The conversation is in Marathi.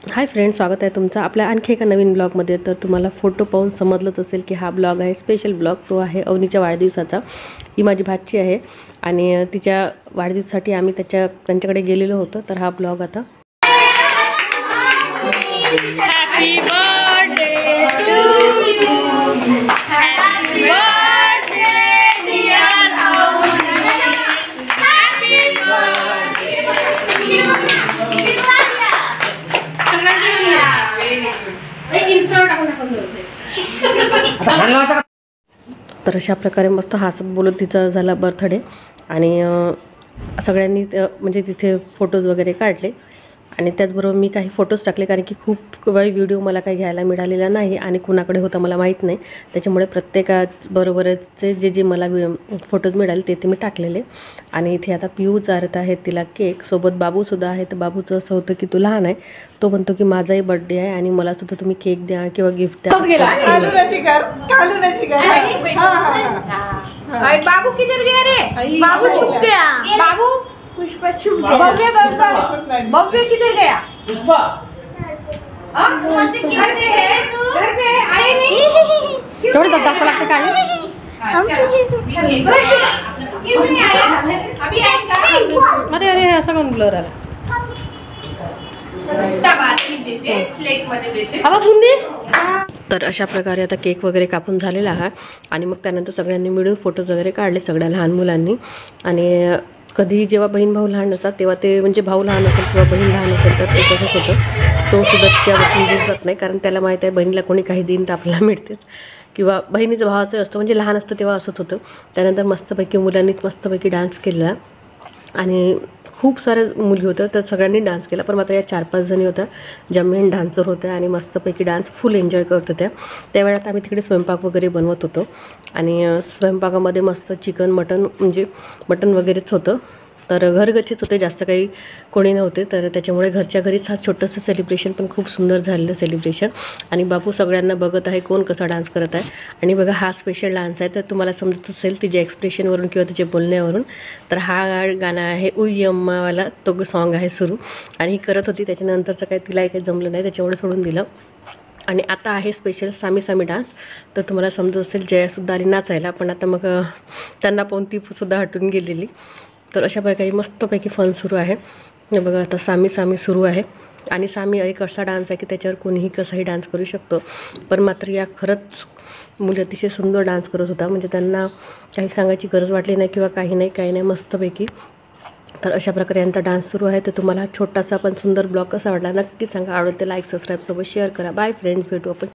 हाय फ्रेंड्स, स्वागत आहे तुमचं आपल्या आणखी एका नवीन ब्लॉगमध्ये। तर तुम्हाला फोटो पाहून समजलंच असेल की हा ब्लॉग आहे स्पेशल ब्लॉग। तो आहे अवनीच्या वाढदिवसाचा। ही माझी भाची आहे आणि तिच्या वाढदिवसासाठी आम्ही त्यांच्याकडे गेलेलो होतो। तर हा ब्लॉग आता happy birthday to you, happy birthday dear Avni, happy birthday to you. तर अशा प्रकारे मस्त हसत बोलत तिचा झाला बर्थडे आणि सगळ्यांनी म्हणजे तिथे फोटोज वगैरे काढले आणि त्याचबरोबर मी काही फोटोज टाकले, कारण की खूप वेळ व्हिडिओ मला काही घ्यायला मिळालेला नाही आणि कुणाकडे होता मला माहीत नाही। त्याच्यामुळे प्रत्येकाबरोबरचे जे मला फोटोज मिळाले ते मी टाकलेले। आणि इथे आता पिऊ चारत आहे तिला केक, सोबत बाबूसुद्धा आहे। तर बाबूचं असं होतं की तू लहान आहे, तो म्हणतो की माझाही बर्थडे आहे आणि मला सुद्धा तुम्ही केक द्या किंवा गिफ्ट द्या। बाबू किधर गया रे? बाबू छुप गया। बाबू पुष्पा छुप गया। भव्य किधर गया? पुष्पा घर पे आए नहीं? क्यों दाखवा लागतं काय? क्यों नहीं आया? अभी आएगा। अरे अरे असं कोण ब्लर आला? तर अशा प्रकारे आता केक वगैरे कापून झालेला आहे आणि मग त्यानंतर सगळ्यांनी मिळून फोटोज वगैरे काढले, सगळ्या लहान मुलांनी। आणि कधी जेव्हा बहीण भाऊ लहान असतात तेव्हा ते म्हणजे भाऊ लहान असेल किंवा बहीण लहान असेल तर ते तसंच होतं। तो सुद्धा त्यापासून दूर जात नाही, कारण त्याला माहीत आहे बहिणीला कोणी काही देईन तर आपल्याला मिळतेच, किंवा बहिणीचं भावाचं असतं म्हणजे लहान असतं तेव्हा असंच होतं। त्यानंतर मस्तपैकी मुलांनी मस्तपैकी डान्स केला आणि खूप साऱ्या मुली होत्या, तर सगळ्यांनी डान्स केला। पण मात्र या 4-5 जणी होत्या ज्या मेन डान्सर होत्या आणि मस्तपैकी डान्स फुल एन्जॉय करत होत्या। त्यावेळात आम्ही तिकडे स्वयंपाक वगैरे बनवत होतो आणि स्वयंपाकामध्ये मस्त चिकन मटन वगैरेच होतं। तर घरगच्चीच होते, जास्त काही कोणी नव्हते, तर त्याच्यामुळे घरच्या घरीच हा छोटंसं सेलिब्रेशन पण खूप सुंदर झालेलं सेलिब्रेशन। आणि बापू सगळ्यांना बघत आहे कोण कसा डान्स करत आहे। आणि बघा हा स्पेशल डान्स आहे, तर तुम्हाला समजत असेल तिच्या एक्सप्रेशनवरून किंवा तिच्या बोलण्यावरून। तर हा गाणं आहे उय्यम्मावाला, तो सॉन्ग आहे सुरू आणि ही करत होती। त्याच्यानंतरचं काही तिलाही काही जमलं नाही, त्याच्यामुळे सोडून दिलं। आणि आता आहे स्पेशल सामी सामी डान्स। तर तुम्हाला समजत असेल जयासुद्धा आली नाचायला, पण आता मग त्यांना पाहून ती सुद्धा हटून गेलेली। तर अशा प्रकारे मस्तपैकी फन सुरू आहे। बघा आता सामी सामी सुरू आहे आणि सामी एक असा डान्स आहे की त्याच्यावर कोणीही कसाही डान्स करू शकतो। पण मात्र या खरंच मुली अतिशय सुंदर डान्स करत होता, म्हणजे त्यांना काही सांगायची गरज वाटली नाही किंवा काही नाही मस्तपैकी। तर अशा प्रकारे यांचा डान्स सुरू आहे। तर तुम्हाला छोटासा पण सुंदर ब्लॉग कसा वाटला नक्की सांगा। आवडते लाईक सबस्क्राईब सोबत शेअर करा। बाय फ्रेंड्स, भेटू आपण